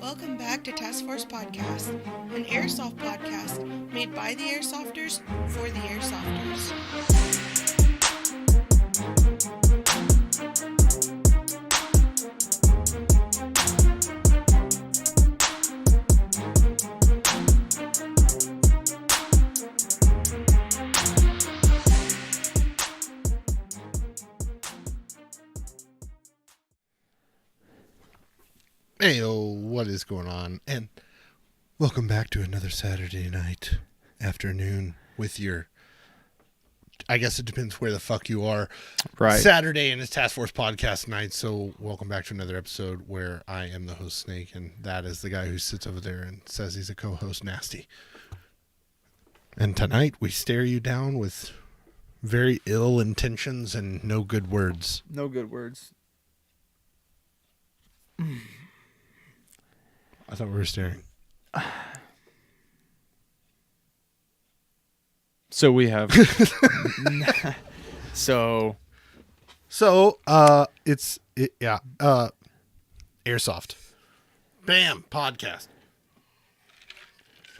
Welcome back to Task Force Podcast, an airsoft podcast made by the airsofters for the airsofters. Heyo, what is going on? And welcome back to another Saturday night afternoon with your, I guess it depends where the fuck you are. Right. Saturday and it's Task Force Podcast night. So welcome back to another episode where I am the host, Snake, and that is the guy who sits over there and says he's a co-host, Nasty. And tonight we stare you down with very ill intentions and no good words. No good words. I thought we were staring. So we have. So Airsoft. Bam, podcast.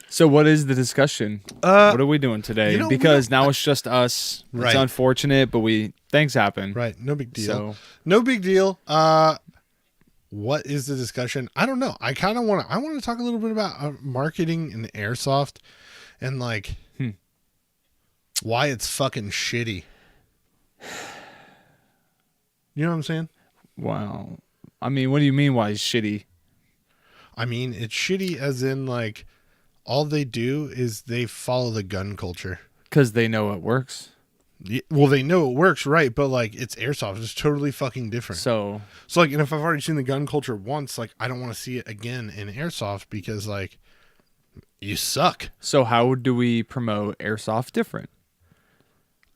So what is the discussion? What are we doing today? Because now it's just us. Right. It's unfortunate, but things happen. Right, no big deal. So No big deal. What is the discussion? I don't know. I want to talk a little bit about marketing in airsoft and like why it's fucking shitty. You know what I'm saying? wow. I mean, what do you mean? Why it's shitty? I mean, it's shitty as in like all they do is they follow the gun culture. Because they know it works. Well, they know it works, right? But like, it's airsoft. It's totally fucking different. So like, and if I've already seen the gun culture once, like, I don't want to see it again in airsoft because like, you suck. So how do we promote airsoft different?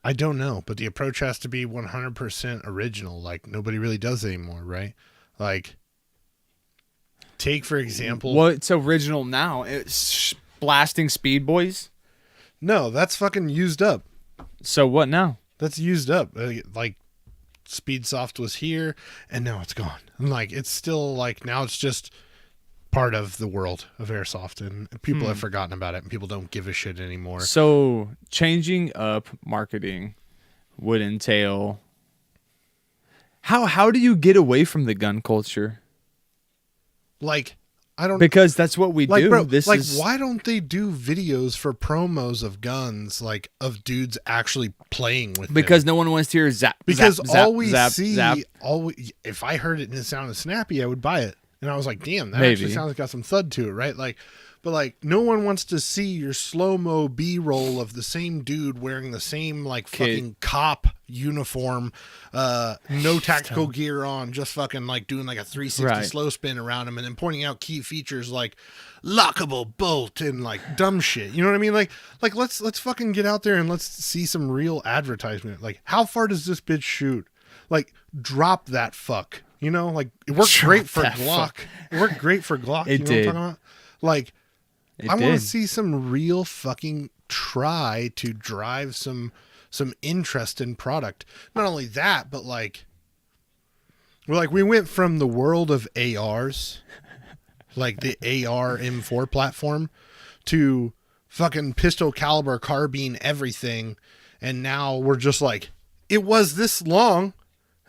I don't know, but the approach has to be 100% original. Like, nobody really does it anymore, right? Like, take for example. What's original now? It's blasting Speed Boys. No, that's fucking used up. So what now? That's used up. Like, Speedsoft was here, and now it's gone. And like, it's still like, now it's just part of the world of airsoft, and people have forgotten about it, and people don't give a shit anymore. So changing up marketing would entail. How do you get away from the gun culture? Like, I don't, Because that's what we like, do. bro, like, why don't they do videos for promos of guns, like of dudes actually playing with because them? no one wants to hear zap. Because zap, all zap, we zap, see, zap. if I heard it and it sounded snappy, I would buy it. And I was like, damn, that Maybe. actually sounds like it's got some thud to it, right? Like, but like, no one wants to see your slow-mo B-roll of the same dude wearing the same like fucking cop uniform, no tactical gear on, just fucking like doing like a 360 slow spin around him and then pointing out key features like lockable bolt and like dumb shit. You know what I mean? Like let's fucking get out there and let's see some real advertisement. Like, how far does this bitch shoot? Like, drop that fuck. You know, like, it worked great for Glock. It worked great for Glock. It you know did. what I'm talking about? Like, It I want to did. see some real fucking try to drive some interest in product. Not only that, but like, we went from the world of ARs, like the AR M4 platform, to fucking pistol caliber carbine everything, and now we're just like, it was this long,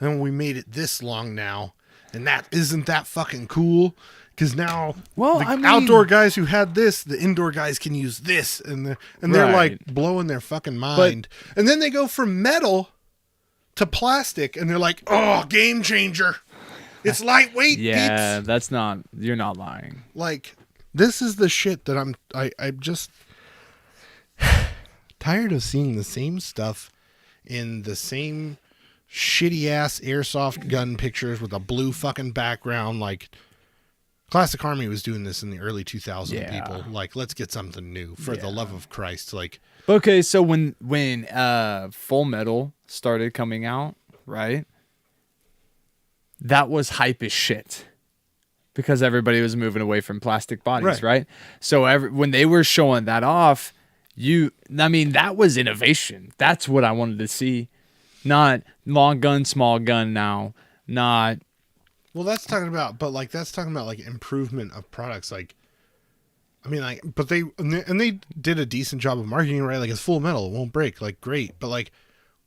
and we made it this long now, and that isn't that fucking cool. Because now, outdoor guys who had this, the indoor guys can use this, and they're like blowing their fucking mind. And then they go from metal to plastic, and they're like, "Oh, game changer! It's lightweight." Yeah, peeps. that's not. You're not lying. Like, this is the shit that I'm just tired of seeing the same stuff in the same shitty ass airsoft gun pictures with a blue fucking background. Like, Classic Army was doing this in the early 2000s. People like, let's get something new for the love of Christ. Like, Okay, so when Full Metal started coming out, right? That was hype as shit because everybody was moving away from plastic bodies, right? So when they were showing that off, that was innovation. That's what I wanted to see. Not long gun, small gun now. Not Well, that's talking about, but like that's talking about like improvement of products. Like, I mean, like, but they did a decent job of marketing, right? Like, it's Full Metal, it won't break. Like, great, but like,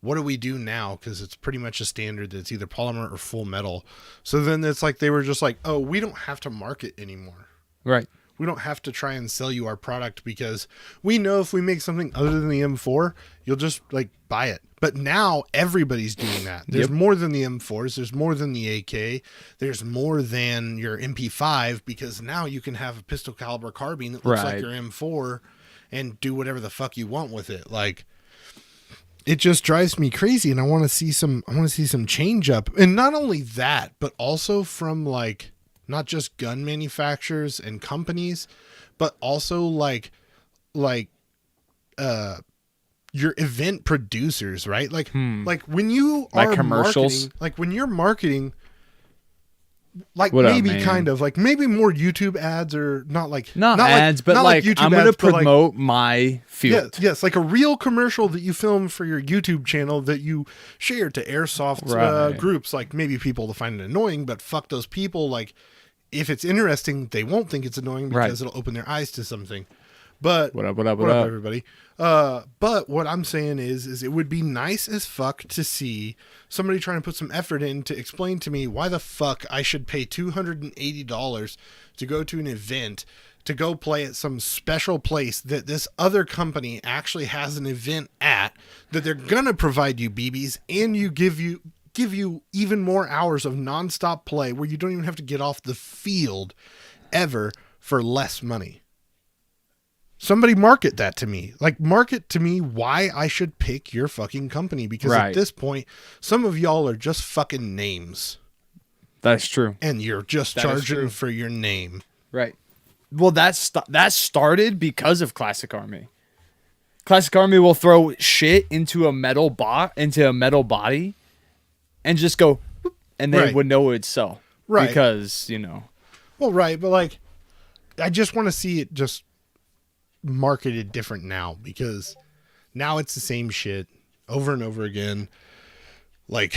what do we do now? Because it's pretty much a standard that it's either polymer or Full Metal. So then it's like they were just like, oh, we don't have to market anymore. Right. We don't have to try and sell you our product because we know if we make something other than the M4, you'll just like buy it. But now everybody's doing that. There's more than the M4s. There's more than the AK. There's more than your MP5 because now you can have a pistol caliber carbine that looks like your M4 and do whatever the fuck you want with it. Like, it just drives me crazy, and I want to see some change up. And not only that, but also from like not just gun manufacturers and companies, but also like your event producers, right? Like when you are like commercials, like when you're marketing, like what maybe up, kind of like maybe more YouTube ads or not ads, but like YouTube I'm going to ads, but promote my field. Yes, like a real commercial that you film for your YouTube channel that you share to airsoft groups. Like maybe people will find it annoying, but fuck those people. Like if it's interesting, they won't think it's annoying because it'll open their eyes to something. But what up, everybody? But what I'm saying is it would be nice as fuck to see somebody trying to put some effort in to explain to me why the fuck I should pay $280 to go to an event, to go play at some special place that this other company actually has an event at, that they're gonna provide you BBs and give you even more hours of nonstop play where you don't even have to get off the field ever for less money. Somebody market that to me. Like, market to me why I should pick your fucking company. Because at this point, some of y'all are just fucking names. That's true. And you're just charging for your name. Right. Well, that started because of Classic Army. Classic Army will throw shit into a metal body and just go, and they would know it would sell. Right. Because, you know. Well, right. But, like, I just want to see it just marketed different now, because now it's the same shit over and over again. Like,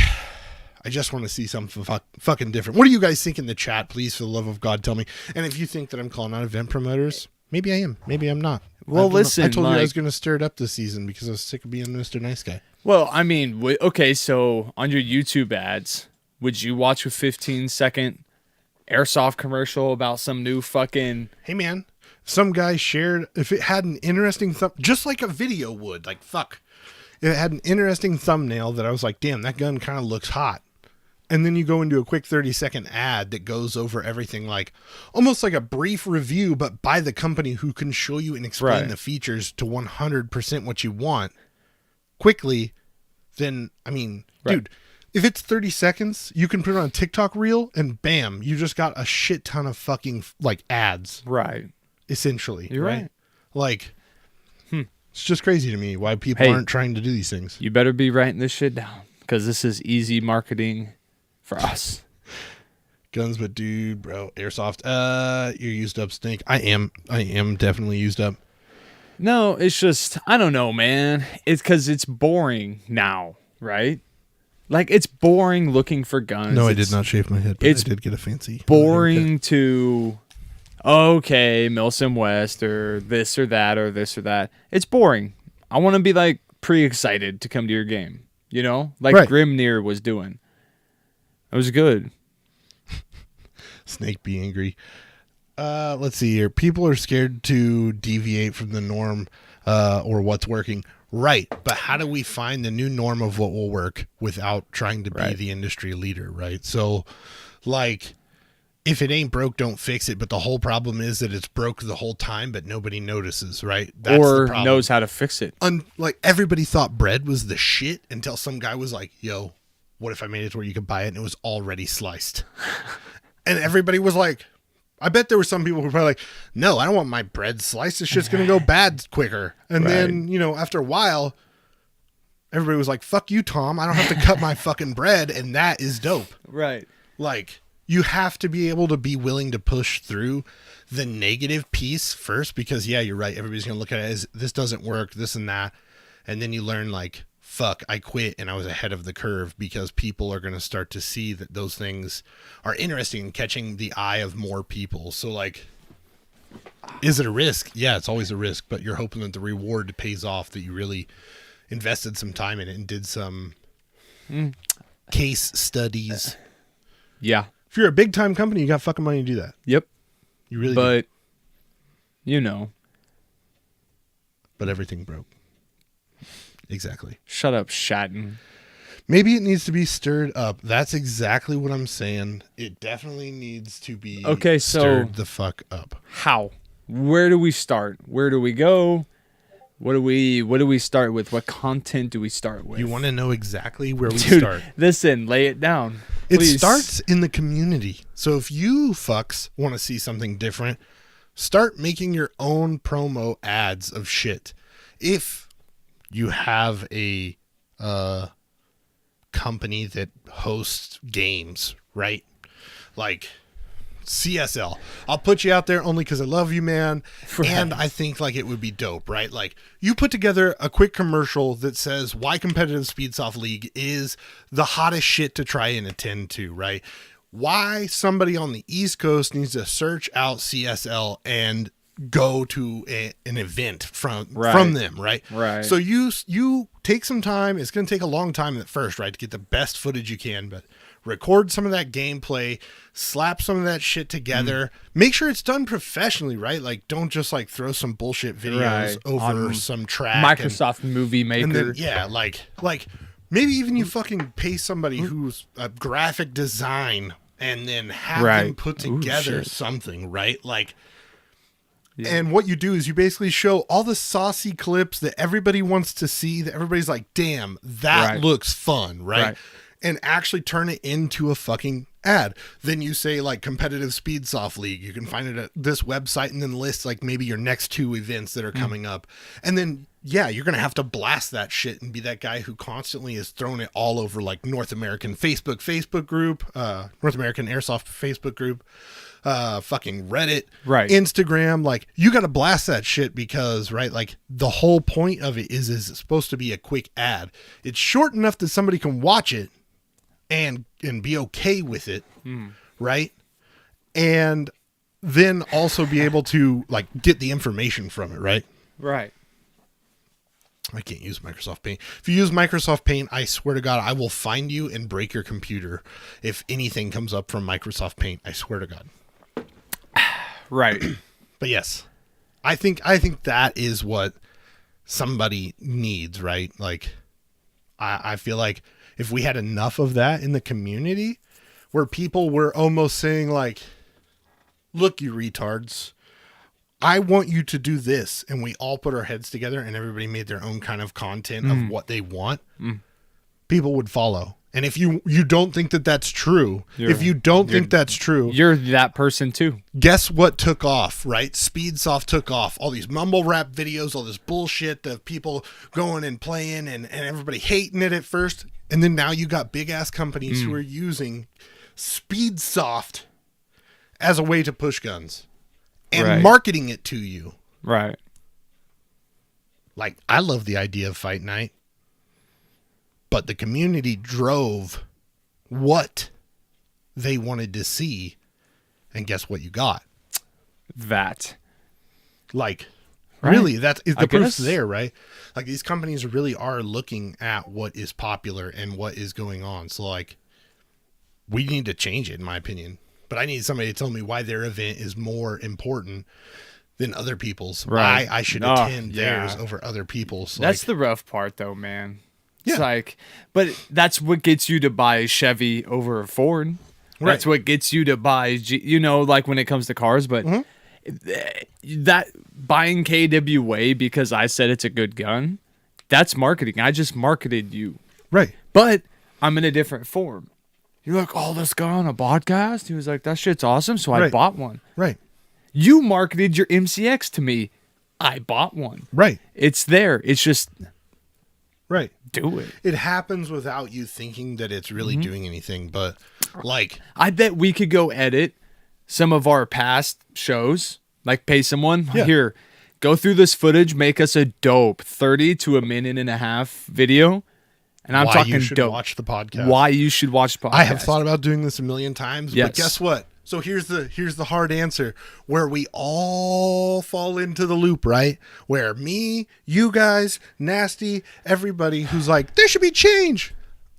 I just want to see something fucking different. What do you guys think in the chat? Please, for the love of God, tell me. And if you think that I'm calling out event promoters, maybe I am, maybe I'm not. Well, listen, I told you I was going to stir it up this season because I was sick of being Mr. Nice Guy. Well, I mean, okay, so on your YouTube ads, would you watch a 15-second airsoft commercial about some new fucking... Hey, man. Some guy shared, if it had an interesting just like a video would, like, fuck. If it had an interesting thumbnail that I was like, damn, that gun kind of looks hot. And then you go into a quick 30-second ad that goes over everything, like almost like a brief review, but by the company who can show you and explain the features to 100% what you want quickly. Then, I mean, dude, if it's 30 seconds, you can put it on a TikTok reel and bam, you just got a shit ton of fucking like ads. Right. Essentially. You're right. Like, it's just crazy to me why people aren't trying to do these things. You better be writing this shit down, because this is easy marketing for us. Guns, but dude, bro, airsoft. You're used up, Snake. I am definitely used up. No, it's just, I don't know, man. It's because it's boring now, right? Like, it's boring looking for guns. No, I did not shave my head, but I did get a fancy. Boring to... okay, Milsim West or this or that or this or that. It's boring. I want to be like pre-excited to come to your game, you know, like Grimnir was doing. It was good. Snake be angry. Let's see here. People are scared to deviate from the norm or what's working. Right. But how do we find the new norm of what will work without trying to be the industry leader? Right. So like, if it ain't broke, don't fix it. But the whole problem is that it's broke the whole time, but nobody notices, right? That's or the problem. Knows how to fix it. Like, everybody thought bread was the shit until some guy was like, yo, what if I made it to where you could buy it and it was already sliced? And everybody was like, I bet there were some people who were probably like, no, I don't want my bread sliced. It's just going to go bad quicker. And then, you know, after a while, everybody was like, fuck you, Tom. I don't have to cut my fucking bread. And that is dope. Right. Like, you have to be able to be willing to push through the negative piece first, because yeah, you're right. Everybody's going to look at it as this doesn't work, this and that. And then you learn like, fuck, I quit and I was ahead of the curve, because people are going to start to see that those things are interesting and catching the eye of more people. So like, is it a risk? Yeah, it's always a risk, but you're hoping that the reward pays off, that you really invested some time in it and did some case studies. Yeah. If you're a big time company, you got fucking money to do that. Yep. You really But, do. you know. But everything broke. Exactly. Shut up, Shatton. Maybe it needs to be stirred up. That's exactly what I'm saying. It definitely needs to be stirred the fuck up. How? Where do we start? Where do we go? What do we start with? What content do we start with? You want to know exactly where we Dude, start? Listen, lay it down. It Please. starts in the community. So if you fucks want to see something different, start making your own promo ads of shit. If you have a company that hosts games, right? Like CSL. I'll put you out there only because I love you, man. Right. And I think like it would be dope, right? Like you put together a quick commercial that says why competitive Speedsoft League is the hottest shit to try and attend to, right? Why somebody on the East Coast needs to search out CSL and go to an event from them, right? Right. So you take some time. It's going to take a long time at first, right, to get the best footage you can, but record some of that gameplay, slap some of that shit together, make sure it's done professionally, right? Like don't just like throw some bullshit videos over on some track. Microsoft Movie Maker. And then, yeah, like maybe even you fucking pay somebody who's a graphic design and then have them put together something, right? Like, and what you do is you basically show all the saucy clips that everybody wants to see, that everybody's like, damn, that looks fun, right? And actually turn it into a fucking ad. Then you say like competitive Speedsoft League. You can find it at this website and then list like maybe your next 2 events that are coming up. And then, yeah, you're going to have to blast that shit and be that guy who constantly is throwing it all over like North American Facebook group, North American Airsoft Facebook group, fucking Reddit, Instagram. Like you got to blast that shit because, right, like the whole point of it is it's supposed to be a quick ad. It's short enough that somebody can watch it and be okay with it, right? And then also be able to like get the information from it, right? Right. I can't use Microsoft Paint. If you use Microsoft Paint, I swear to God, I will find you and break your computer if anything comes up from Microsoft Paint. I swear to God. Right. But yes, I think that is what somebody needs, right? Like, I feel like if we had enough of that in the community where people were almost saying like, look, you retards, I want you to do this. And we all put our heads together and everybody made their own kind of content of what they want. People would follow. And if you don't think that that's true, if you don't think that's true, you're that person too. Guess what took off, right? Speedsoft took off. All these mumble rap videos, all this bullshit of people going and playing and everybody hating it at first. And then now you got big ass companies who are using Speedsoft as a way to push guns and marketing it to you. Right. Like, I love the idea of Fight Night, but the community drove what they wanted to see. And guess what you got? That. Like, really, that's the proof's there, right? Like, these companies really are looking at what is popular and what is going on. So, like, we need to change it, in my opinion. But I need somebody to tell me why their event is more important than other people's. Why I should attend theirs over other people's. That's the rough part, though, man. It's like, but that's what gets you to buy a Chevy over a Ford. Right. That's what gets you to buy, like when it comes to cars. But that buying KWA because I said it's a good gun, that's marketing. I just marketed you. Right. But I'm in a different form. You're like, oh, this guy on a podcast? He was like, that shit's awesome. So I bought one. Right. You marketed your MCX to me. I bought one. Right. It's there. It's just... Right. Do it. It happens without you thinking that it's really doing anything, but like... I bet we could go edit some of our past shows, like pay someone, here, go through this footage, make us a dope 30 to a minute and a half video, And I'm why talking you should dope. watch the podcast. Why you should watch the podcast. I have thought about doing this a million times, Yes. but guess what? So here's the hard answer where we all fall into the loop, right? Where me, you guys, Nasty, everybody who's like, there should be change.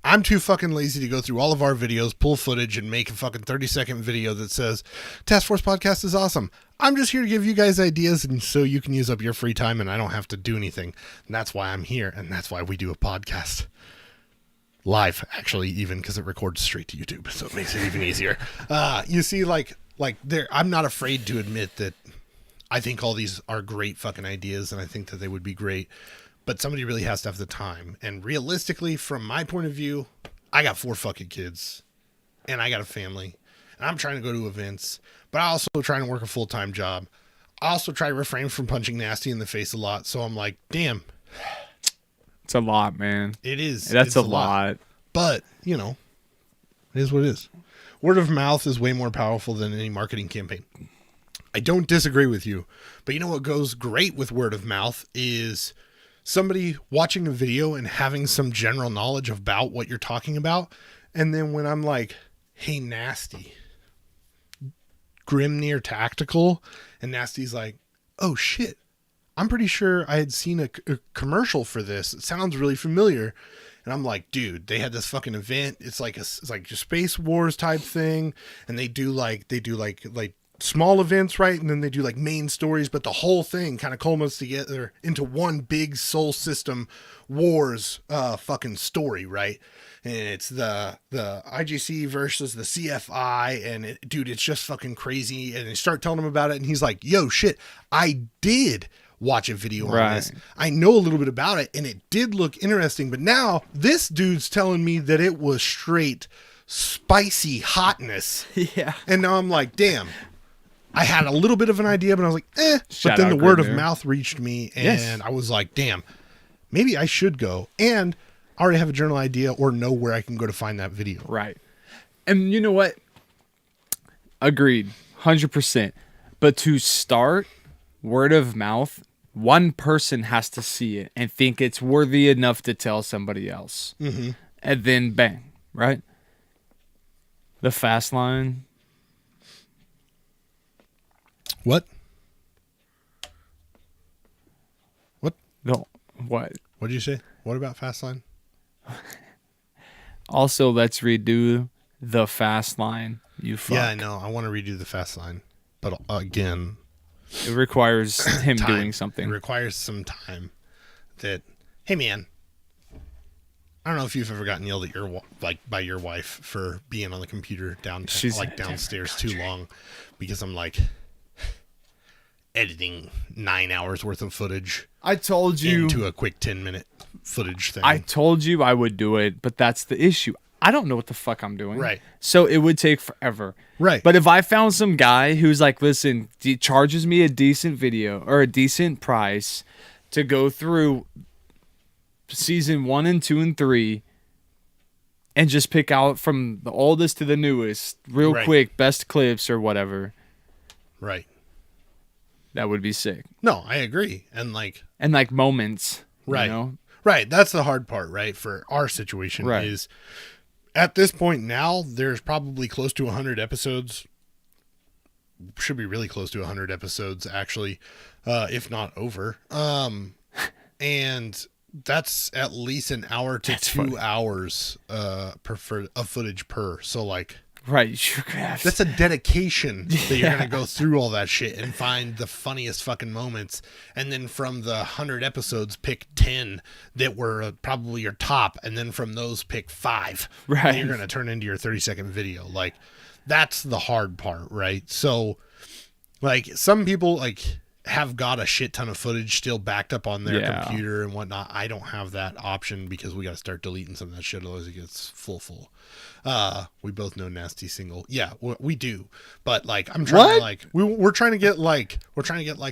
I'm too fucking lazy to go through all of our videos, pull footage, and make a fucking 30-second video that says, Task Force Podcast is awesome. I'm just here to give you guys ideas and so you can use up your free time and I don't have to do anything. And that's why I'm here, and that's why we do a podcast. Live, actually, even because it records straight to YouTube, so it makes it even easier. You see, like there, I'm not afraid to admit that I think all these are great fucking ideas, and I think that they would be great. But somebody really has to have the time. And realistically, from my point of view, I got 4 fucking kids, and I got a family, and I'm trying to go to events, but I also trying to work a full-time job. I also try to refrain from punching Nasty in the face a lot. So I'm like, damn. It's a lot, man. It is. That's it's a lot. But, you know, it is what it is. Word of mouth is way more powerful than any marketing campaign. I don't disagree with you. But you know what goes great with word of mouth is somebody watching a video and having some general knowledge about what you're talking about. And then when I'm like, hey, Nasty, Grim Near Tactical, and Nasty's like, oh, shit. I'm pretty sure I had seen a commercial for this. It sounds really familiar. And I'm like, dude, they had this fucking event. It's like a Space Wars type thing. And they do like small events, right? And then they do like main stories, but the whole thing kind of culminates together into one big Soul System Wars fucking story, right? And it's the IGC versus the CFI, and dude, it's just fucking crazy. And they start telling him about it, and he's like, yo, shit, I did watch a video on this. I know a little bit about it, and it did look interesting, but now this dude's telling me that it was straight spicy hotness. Yeah. And now I'm like, damn. I had a little bit of an idea, but I was like, eh. Shout But then out the word of Grim Near. mouth reached me, and Yes. I was like, damn, maybe I should go. And I already have a general idea or know where I can go to find that video. Right. And you know what? Agreed. 100%. But to start word of mouth, one person has to see it and think it's worthy enough to tell somebody else. Mm-hmm. And then bang, right? The fast line. What? No, what? What did you say? What about Fastline? Also, let's redo the fast line. You fuck. Yeah, I know. I want to redo the Fastline. But again, It requires him time. doing It something. requires some time. That, hey man, I don't know if you've ever gotten yelled at by your wife for being on the computer downstairs too long, because I'm like editing 9 hours worth of footage I told you. into a quick 10-minute footage thing. I told you I would do it, but that's the issue. I don't know what the fuck I'm doing. Right. So it would take forever. Right. But if I found some guy who's like, listen, he charges me a decent video or a decent price to go through season 1 and 2 and 3 and just pick out from the oldest to the newest real Right. quick, best clips or whatever, Right. that would be sick. No, I agree. And like, And like moments. right. You know? Right. That's the hard part, right? For our situation Right. is at this point now, there's probably close to 100 episodes. Should be really close to 100 episodes, actually, if not over. And that's at least an hour to That's 2 funny. hours of footage per. So like, Right. You're gonna have that's a dedication that you're Yeah. going to go through all that shit and find the funniest fucking moments. And then from the 100 episodes, pick 10 that were probably your top. And then from those, pick 5. Right. And you're going to turn into your 30-second video. Like, that's the hard part, right? So, like, some people, like, have got a shit ton of footage still backed up on their Yeah. computer and whatnot. I don't have that option because we got to start deleting some of that shit, otherwise it gets full. We both know Nasty single. Yeah, we do. But like, I'm trying to like, we're trying to get like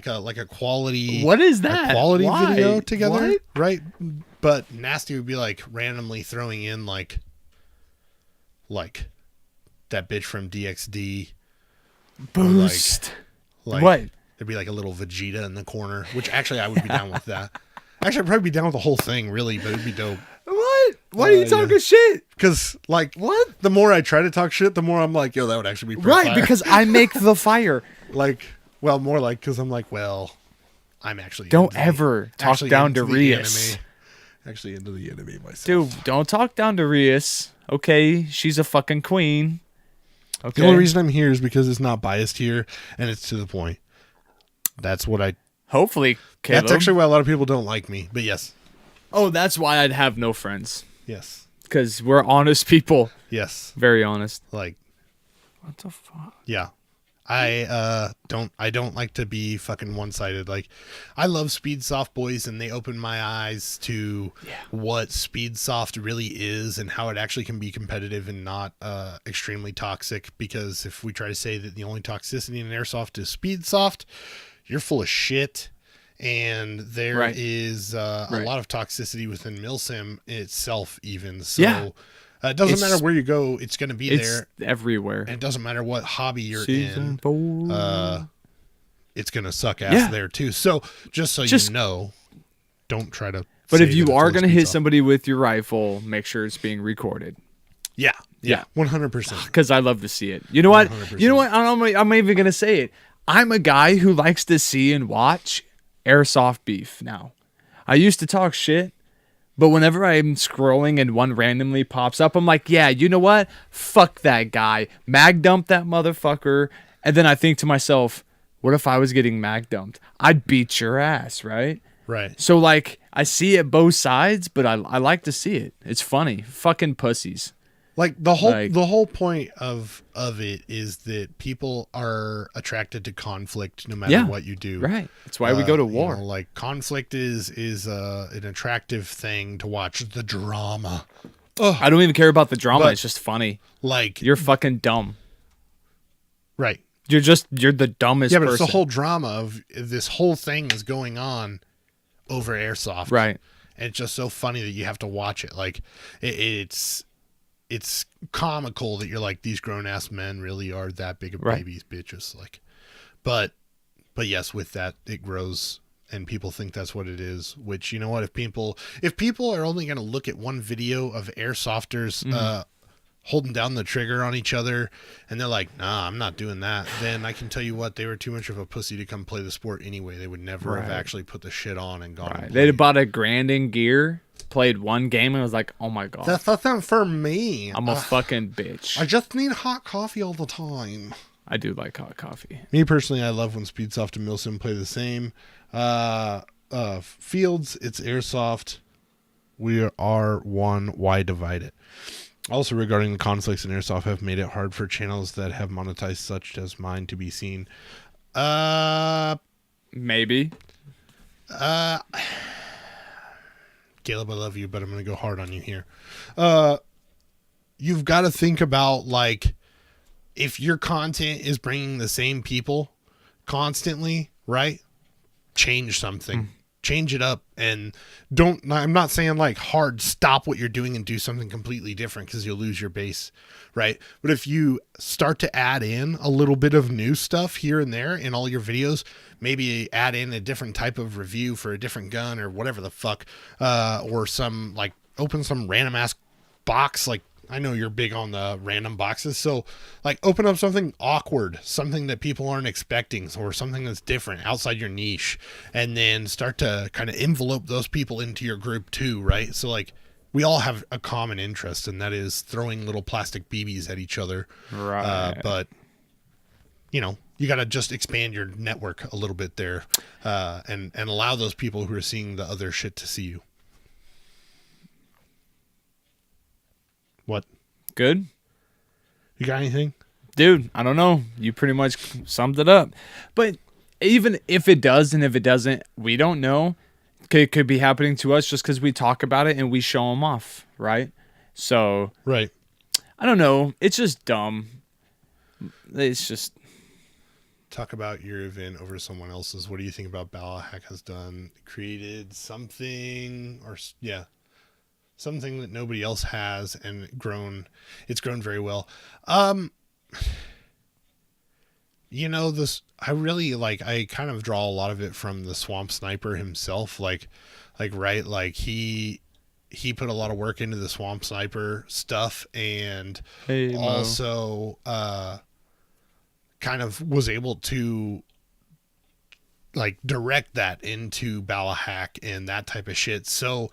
a quality. What is that? A quality Why? video together, What? right? But Nasty would be like randomly throwing in like that bitch from DXD. Boost. Like, What? There'd be like a little Vegeta in the corner, which actually I would be down with that. Actually, I'd probably be down with the whole thing, really, but it'd be dope. What? Why are you talking shit? Because, like, What? the more I try to talk shit, the more I'm like, yo, that would actually be pretty Right, fire. because I make the fire. Like, well, more like, because I'm like, well, I'm actually Don't ever talk down to Rias. Actually into the enemy myself. Dude, don't talk down to Rias. Okay, she's a fucking queen. Okay. The only reason I'm here is because it's not biased here, and it's to the point. That's what I... Hopefully, Caleb. That's actually why a lot of people don't like me, but yes. Oh, that's why I'd have no friends. Yes. Because we're honest people. Yes. Very honest. Like... What the fuck? Yeah. I don't like to be fucking one-sided. Like, I love Speedsoft boys, and they open my eyes to what Speedsoft really is and how it actually can be competitive and not extremely toxic. Because if we try to say that the only toxicity in airsoft is Speedsoft, you're full of shit. And there is a lot of toxicity within Milsim itself, even. So it doesn't matter where you go, it's going to be there. Everywhere. And it doesn't matter what hobby you're Season in. 4. It's going to suck ass there, too. So just you know, don't try to. But if you are going to hit somebody with your rifle, make sure it's being recorded. Yeah. 100%. Because I love to see it. You know what? 100%. You know what? I'm even going to say it. I'm a guy who likes to see and watch airsoft beef now. I used to talk shit, but whenever I'm scrolling and one randomly pops up, I'm like, yeah, you know what? Fuck that guy. Mag dump that motherfucker. And then I think to myself, what if I was getting mag dumped? I'd beat your ass, right? Right. So, like, I see it both sides, but I like to see it. It's funny. Fucking pussies. Like the whole point of it is that people are attracted to conflict no matter what you do. Right. That's why we go to war. You know, like conflict is an attractive thing to watch. The drama. Ugh. I don't even care about the drama. It's just funny. Like you're fucking dumb. Right. You're the dumbest person. Yeah, but it's the whole drama of this whole thing is going on over airsoft. Right. And it's just so funny that you have to watch it. Like it's comical that you're like, these grown ass men really are that big of babies, bitches. Like, but yes, with that it grows, and people think that's what it is. Which, you know what? If people are only going to look at one video of airsofters holding down the trigger on each other, and they're like, nah, I'm not doing that, then I can tell you what, they were too much of a pussy to come play the sport anyway. They would never have actually put the shit on and gone. And they'd have bought $1,000 in gear. Played one game and was like, oh my god, that's not for me. I'm a fucking bitch. I just need hot coffee all the time. I do like hot coffee. Me personally, I love when Speedsoft and Milsim play the same. Fields, it's airsoft. We are one. Why divide it? Also, regarding the conflicts in airsoft, have made it hard for channels that have monetized such as mine to be seen. Maybe. Caleb, I love you, but I'm going to go hard on you here. You've got to think about, like, if your content is bringing the same people constantly, right? Change something. Change it up, and I'm not saying like hard stop what you're doing and do something completely different, because you'll lose your base, right? But if you start to add in a little bit of new stuff here and there in all your videos, maybe add in a different type of review for a different gun or whatever the fuck, or some, like, open some random ass box. Like, I know you're big on the random boxes, so like open up something awkward, something that people aren't expecting, or something that's different outside your niche, and then start to kind of envelope those people into your group too, right? So like, we all have a common interest, and that is throwing little plastic BBs at each other. Right. But you know, you got to just expand your network a little bit there, and allow those people who are seeing the other shit to see you. What? Good? You got anything? Dude, I don't know. You pretty much summed it up. But even if it does and if it doesn't, we don't know. It could be happening to us just because we talk about it and we show them off, right? So, right. I don't know. It's just dumb. It's just... Talk about your event over someone else's. What do you think about Balahack has done? Created something, or something that nobody else has, and it's grown very well. You know, I kind of draw a lot of it from the Swamp Sniper himself. Like he he put a lot of work into the Swamp Sniper stuff, and Hey, Mo. also kind of was able to like direct that into Balahak and that type of shit. So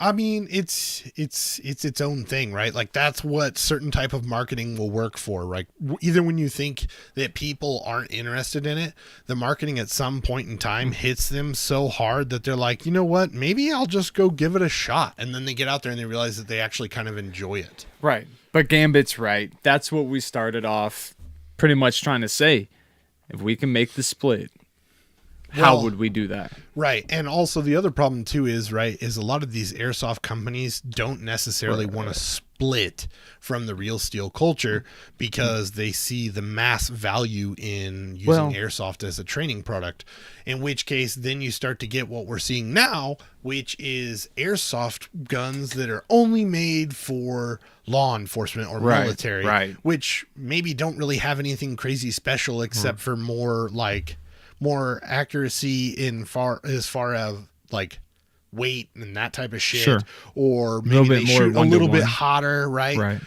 I mean, it's its own thing, right? Like that's what certain type of marketing will work for. Like either when you think that people aren't interested in it, the marketing at some point in time hits them so hard that they're like, you know what? Maybe I'll just go give it a shot. And then they get out there and they realize that they actually kind of enjoy it. Right. But Gambit's right. That's what we started off pretty much trying to say. If we can make the split, how Well, would we do that? Right. And also the other problem too is, right, is a lot of these airsoft companies don't necessarily want to split from the real steel culture because they see the mass value in using airsoft as a training product, in which case then you start to get what we're seeing now, which is airsoft guns that are only made for law enforcement or military, right. which maybe don't really have anything crazy special except for more accuracy as far as like weight and that type of shit, Sure. or maybe they shoot a little bit hotter, right? Right.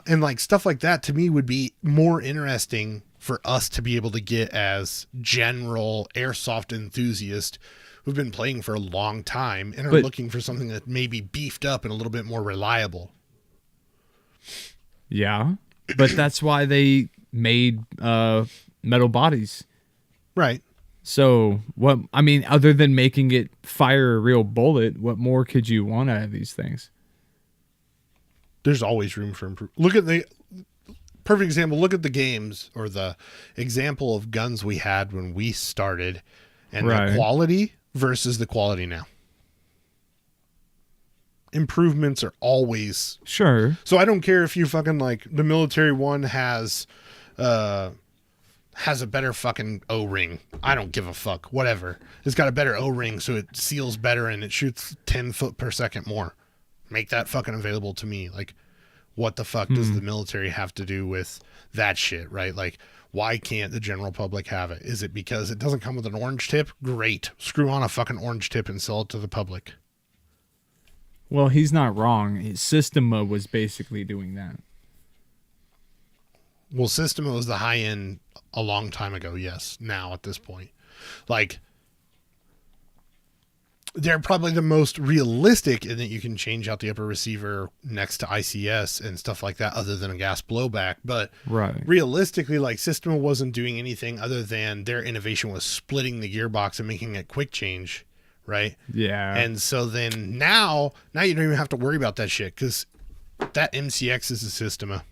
And like stuff like that to me would be more interesting for us to be able to get as general airsoft enthusiasts who've been playing for a long time and are looking for something that may be beefed up and a little bit more reliable. Yeah. But that's why they made metal bodies. Right. So what, I mean, other than making it fire a real bullet, what more could you want out of these things? There's always room for improvement. Look at the perfect example. Look at the games or the example of guns we had when we started and the quality versus the quality now. Improvements are always sure. So I don't care if you fucking like the military one has a better fucking O-ring. I don't give a fuck. Whatever. It's got a better O-ring so it seals better and it shoots 10 foot per second more. Make that fucking available to me. Like, what the fuck does the military have to do with that shit, right? Like, why can't the general public have it? Is it because it doesn't come with an orange tip? Great. Screw on a fucking orange tip and sell it to the public. Well, he's not wrong. Systema was basically doing that. Well, Systema was the high end a long time ago, yes. Now, at this point. Like, they're probably the most realistic in that you can change out the upper receiver next to ICS and stuff like that other than a gas blowback. But realistically, like, Systema wasn't doing anything other than their innovation was splitting the gearbox and making it quick change, right? Yeah. And so then now you don't even have to worry about that shit because that MCX is a Systema.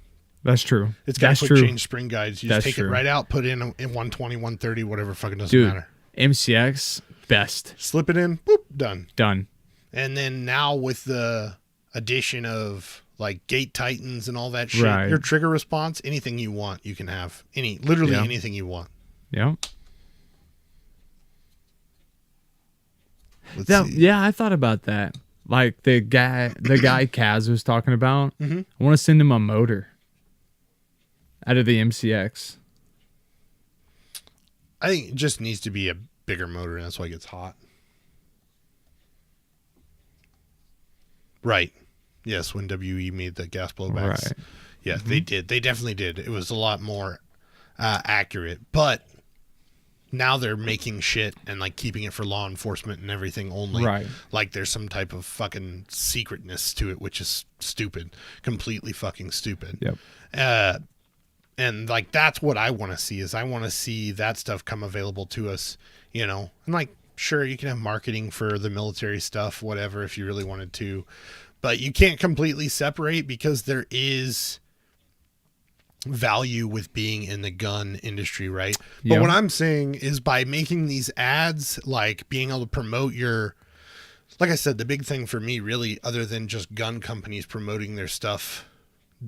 That's true. It's got quick change spring guides. You just take it right out, put in 120, 130, whatever, fucking doesn't matter. MCX, best. Slip it in, boop, done. Done. And then now with the addition of like gate titans and all that shit, your trigger response, anything you want, you can have. Literally anything you want. Yeah. Yeah, I thought about that. Like the guy Kaz was talking about. I want to send him a motor out of the MCX. I think it just needs to be a bigger motor, and that's why it gets hot. Right. Yes, when WE made the gas blowbacks. Right. Yeah, they did. They definitely did. It was a lot more accurate. But now they're making shit and like keeping it for law enforcement and everything only. Right. Like there's some type of fucking secretness to it, which is stupid. Completely fucking stupid. Yep. And like that's what I want to see is I want to see that stuff come available to us, you know. And like sure you can have marketing for the military stuff, whatever, if you really wanted to, but you can't completely separate because there is value with being in the gun industry, right? But what I'm saying is by making these ads, like being able to promote your, like I said, the big thing for me really, other than just gun companies promoting their stuff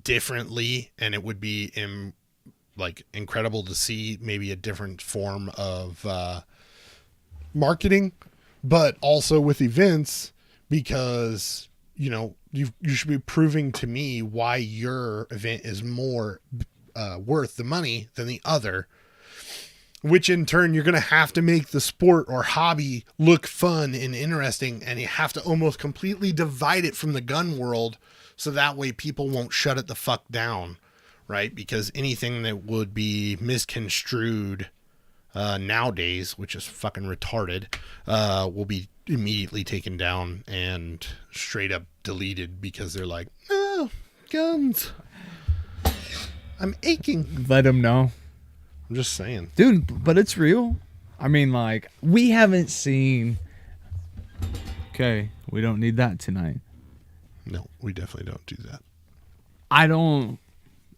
differently, and it would be like incredible to see maybe a different form of marketing, but also with events, because you know you should be proving to me why your event is more worth the money than the other which in turn you're going to have to make the sport or hobby look fun and interesting, and you have to almost completely divide it from the gun world so that way people won't shut it the fuck down, right? Because anything that would be misconstrued nowadays, which is fucking retarded, will be immediately taken down and straight up deleted because they're like, oh, guns. I'm aching. Let them know. I'm just saying. Dude, but it's real. I mean, like, we haven't seen... Okay, we don't need that tonight. No, we definitely don't do that. I don't...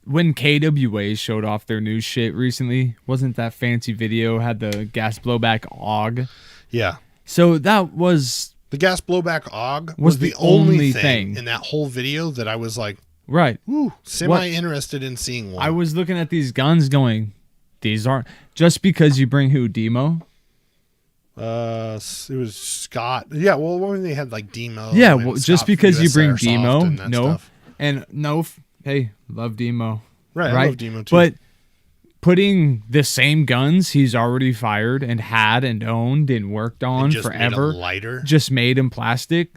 When KWA showed off their new shit recently, wasn't that fancy video, had the gas blowback AUG? Yeah. So that was... The gas blowback AUG Was the the only only thing thing. in that whole video that I was like, Right. ooh, semi-interested in seeing one. I was looking at these guns going, these aren't... Just because you bring who, Demo? It was Scott. Yeah, well, when they had like Demo. Yeah, and well, Scott just from because you US bring Airsoft Demo, and that no. stuff. And no, hey, love Demo. Right, I love Demo too. But putting the same guns he's already fired and had and owned and worked on And just forever, made 'em lighter. just made in plastic,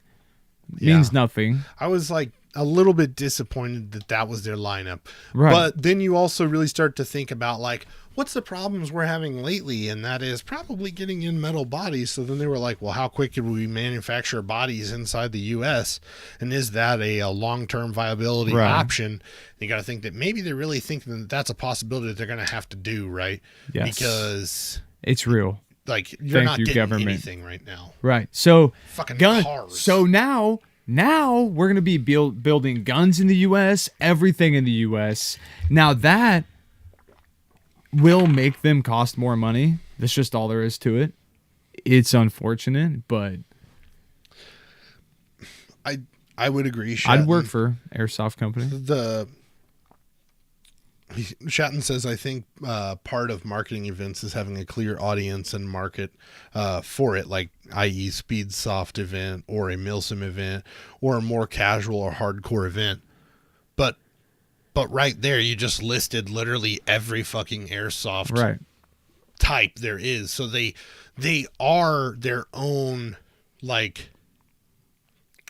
means nothing. I was like a little bit disappointed that that was their lineup. Right. But then you also really start to think about like, what's the problems we're having lately? And that is probably getting in metal bodies. So then they were like, well, how quick could we manufacture bodies inside the U.S.? And is that a long-term viability option? You got to think that maybe they're really thinking that that's a possibility that they're going to have to do, right? Yes. Because it's real. like you're Thank not you, getting government. anything right now. Right. So Fucking gun. cars. So now we're gonna be building guns in the U.S. Everything in the U.S. Now that will make them cost more money. That's just all there is to it. It's unfortunate, but I would agree. I'd work for Airsoft company. Shatton says, I think part of marketing events is having a clear audience and market for it, like i.e. Speed Soft event or a Milsim event or a more casual or hardcore event. But right there, you just listed literally every fucking airsoft type there is. So they are their own like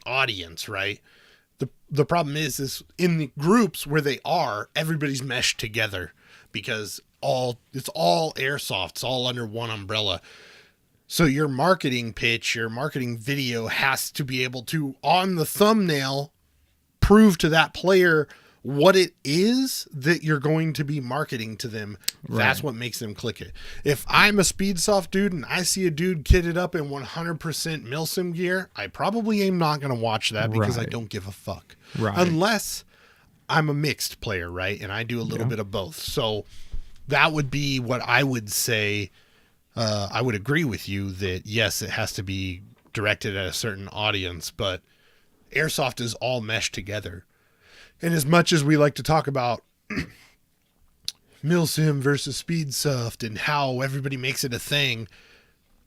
audience, right? The problem is in the groups where they are, everybody's meshed together because it's all airsoft. It's all under one umbrella. So your marketing pitch, your marketing video has to be able to, on the thumbnail, prove to that player what it is that you're going to be marketing to them. That's what makes them click it. If I'm a Speedsoft dude and I see a dude kitted up in 100% Milsim gear, I probably am not going to watch that because I don't give a fuck. Right. Unless I'm a mixed player, right? And I do a little bit of both. So that would be what I would say. I would agree with you that, yes, it has to be directed at a certain audience, but airsoft is all meshed together. And as much as we like to talk about Milsim versus Speedsoft and how everybody makes it a thing,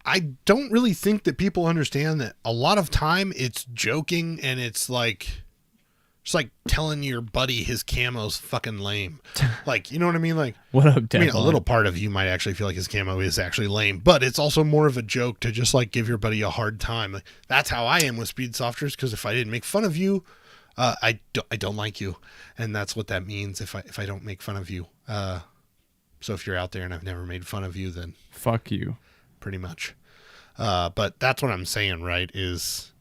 I don't really think that people understand that a lot of time it's joking and it's like telling your buddy his camo's fucking lame. Like, you know what I mean? Like, what up, Dad? I mean, a little part of you might actually feel like his camo is actually lame, but it's also more of a joke to just like give your buddy a hard time. Like, that's how I am with Speedsofters, because if I didn't make fun of you, I don't like you, and that's what that means if I don't make fun of you. So if you're out there and I've never made fun of you, then fuck you, pretty much. But that's what I'm saying, right? It's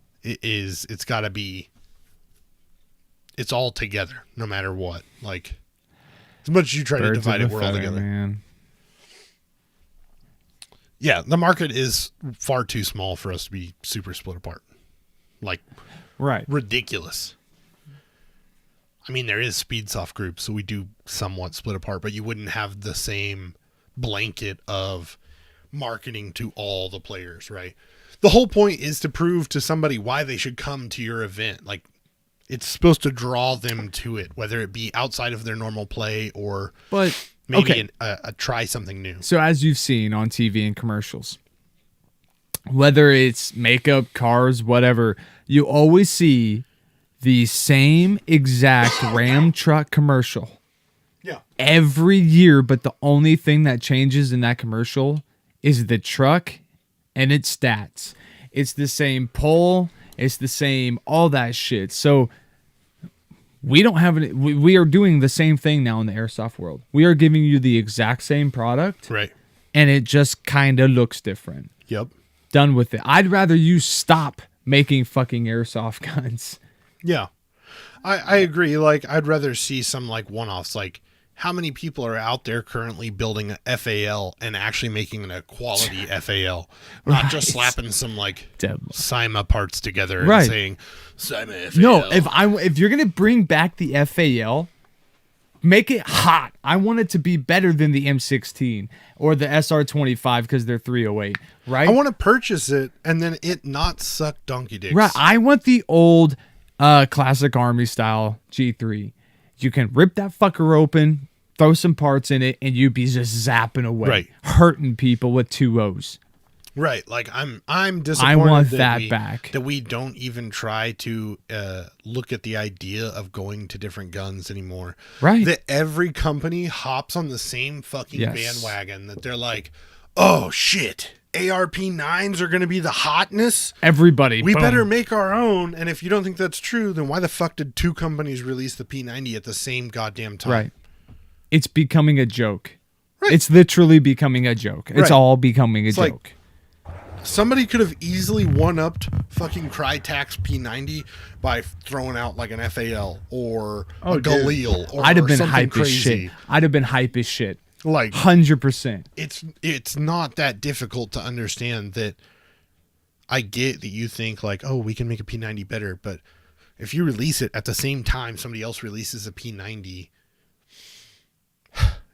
got to be. It's all together, no matter what. Like, as much as you try to divide it, we're all together. Man. Yeah, the market is far too small for us to be super split apart. Like, ridiculous. I mean, there is Speedsoft groups, so we do somewhat split apart, but you wouldn't have the same blanket of marketing to all the players, right? The whole point is to prove to somebody why they should come to your event. Like, it's supposed to draw them to it, whether it be outside of their normal play or maybe a try something new. So as you've seen on TV and commercials, whether it's makeup, cars, whatever, you always see the same exact Ram truck commercial Yeah. every year, but the only thing that changes in that commercial is the truck and its stats. It's the same pole, it's the same all that shit. So we don't have any, we are doing the same thing now in the airsoft world. We are giving you the exact same product, Right. and it just kind of looks different. Yep. Done with it. I'd rather you stop making fucking airsoft guns. Yeah. I agree. Like, I'd rather see some like one-offs. Like, how many people are out there currently building a FAL and actually making a quality FAL, not just slapping some like Cyma parts together and saying Cyma FAL. No, if you're gonna bring back the FAL, make it hot. I want it to be better than the M16 or the SR25 because they're 308, right? I want to purchase it and then it not suck donkey dicks. Right. I want the old classic Army style G3. You can rip that fucker open, throw some parts in it, and you'd be just zapping away, hurting people with 2 O's. Right. Like, I'm disappointed I want that back. That we don't even try to look at the idea of going to different guns anymore. Right. That every company hops on the same fucking bandwagon, that they're like, oh shit, ARP9s are going to be the hotness. Everybody. We boom. better make our own. And if you don't think that's true, then why the fuck did 2 companies release the P90 at the same goddamn time? Right. It's becoming a joke. Right. It's literally becoming a joke. It's all becoming a joke. Somebody could have easily one-upped fucking Crytek's P90 by throwing out like an FAL or a Galil or I'd have been something hype crazy. as shit. I'd have been hype as shit. Like 100%. It's not that difficult to understand that. I get that you think like, oh, we can make a P90 better, but if you release it at the same time somebody else releases a P90,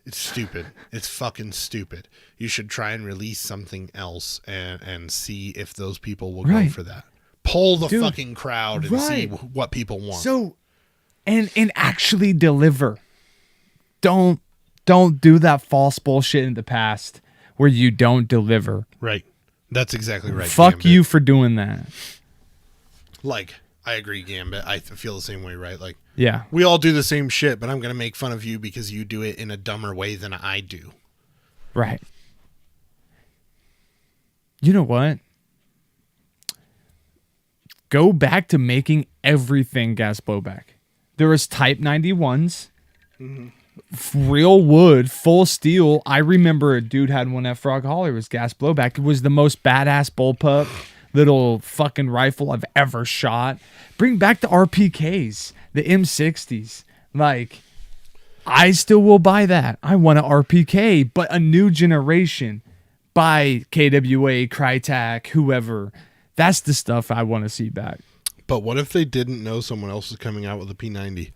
it's stupid. It's fucking stupid. You should try and release something else and see if those people will go for that. Poll the fucking crowd and see what people want. So, and actually deliver. Don't do that false bullshit in the past where you don't deliver. Right. That's exactly right. Fuck Gambit. you for doing that. Like, I agree, Gambit. I feel the same way, right? Like, yeah, we all do the same shit, but I'm going to make fun of you because you do it in a dumber way than I do. Right. You know what? Go back to making everything gas blowback. There was Type 91s, real wood, full steel. I remember a dude had one at Frog Hollow. It was gas blowback. It was the most badass bullpup little fucking rifle I've ever shot. Bring back the RPKs, the M60s. Like, I still will buy that. I want an RPK, but a new generation by KWA, Crytek, whoever. That's the stuff I want to see back. But what if they didn't know someone else was coming out with a P90?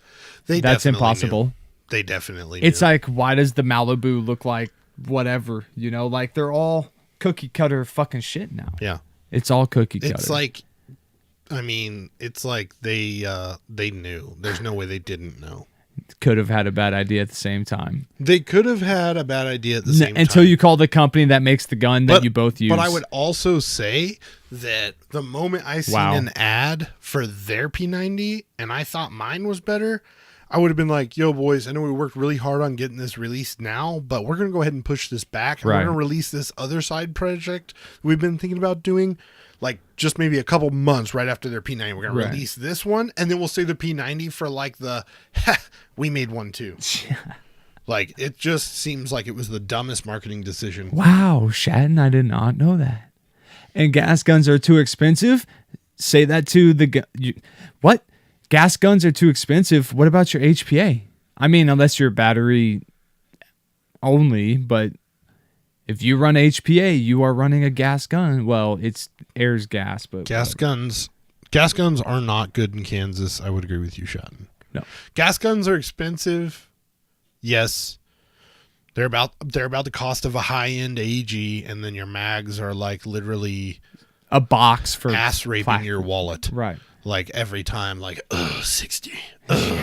That's impossible. Knew. They definitely knew. It's like, why does the Malibu look like whatever? You know, like they're all cookie cutter fucking shit now. Yeah. It's all cookie cutter. It's like, I mean, it's like they knew. There's no way they didn't know. Could have had a bad idea at the same time. They could have had a bad idea at the same time. Until you call the company that makes the gun that you both use. But I would also say that the moment I seen an ad for their P90 and I thought mine was better, I would have been like, yo, boys, I know we worked really hard on getting this released now, but we're going to go ahead and push this back. And we're going to release this other side project we've been thinking about doing, like just maybe a couple months right after their P90. We're going to release this one, and then we'll save the P90 for like the, we made one too. Like, it just seems like it was the dumbest marketing decision. Wow, Shatton, I did not know that. And gas guns are too expensive? Say that to the... What? Gas guns are too expensive. What about your HPA? I mean, unless you're battery only, but if you run HPA, you are running a gas gun. Well, it's air's gas, but gas guns are not good in Kansas. I would agree with you, Shatton. No. Gas guns are expensive. Yes. They're about the cost of a high-end AG, and then your mags are like literally a box for ass raping your wallet. Right. Like every time, like, 60.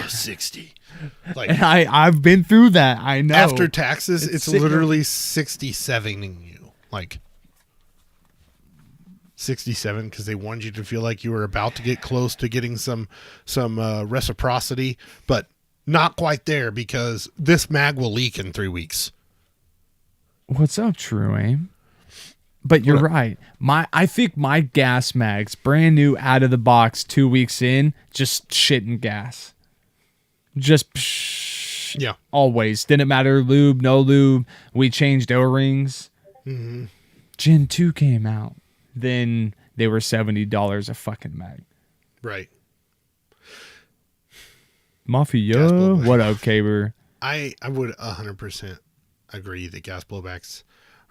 60. Like, and I've been through that. I know. After taxes, it's literally 67ing you. Like 67 because they wanted you to feel like you were about to get close to getting some reciprocity, but not quite there because this mag will leak in 3 weeks. What's up, True Aim? But you're right. I think my gas mags, brand new out of the box, 2 weeks in, just shitting gas. Just psh, Yeah. always. Didn't matter lube, no lube. We changed O-rings. Mm-hmm. Gen 2 came out. Then they were $70 a fucking mag. Right. Mafia, what up, Caber? I would 100% agree that gas blowbacks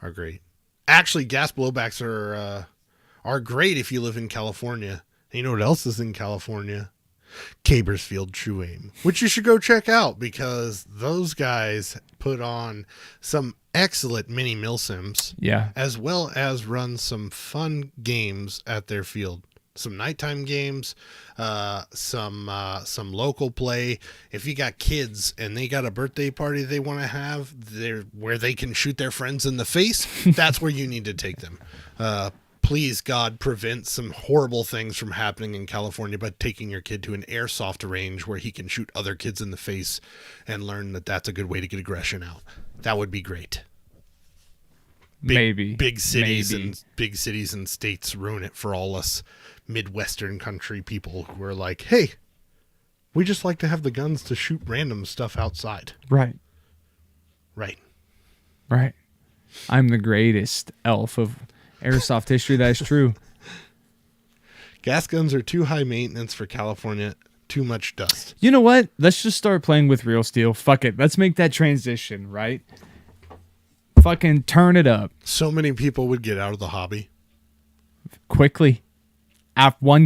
are great. Actually, gas blowbacks are great if you live in California. And you know what else is in California? Cabersfield True Aim, which you should go check out because those guys put on some excellent mini milsims, Yeah. as well as run some fun games at their field. Some nighttime games, some local play. If you got kids and they got a birthday party they want to have, where they can shoot their friends in the face, that's where you need to take them. Please, God, prevent some horrible things from happening in California by taking your kid to an airsoft range where he can shoot other kids in the face and learn that that's a good way to get aggression out. That would be great. Big cities and states ruin it for all us Midwestern country people who are like, hey, we just like to have the guns to shoot random stuff outside. Right. Right. I'm the greatest elf of airsoft history. That's true. Gas guns are too high maintenance for California. Too much dust. You know what? Let's just start playing with real steel. Fuck it. Let's make that transition, right? Fucking turn it up. So many people would get out of the hobby. Quickly.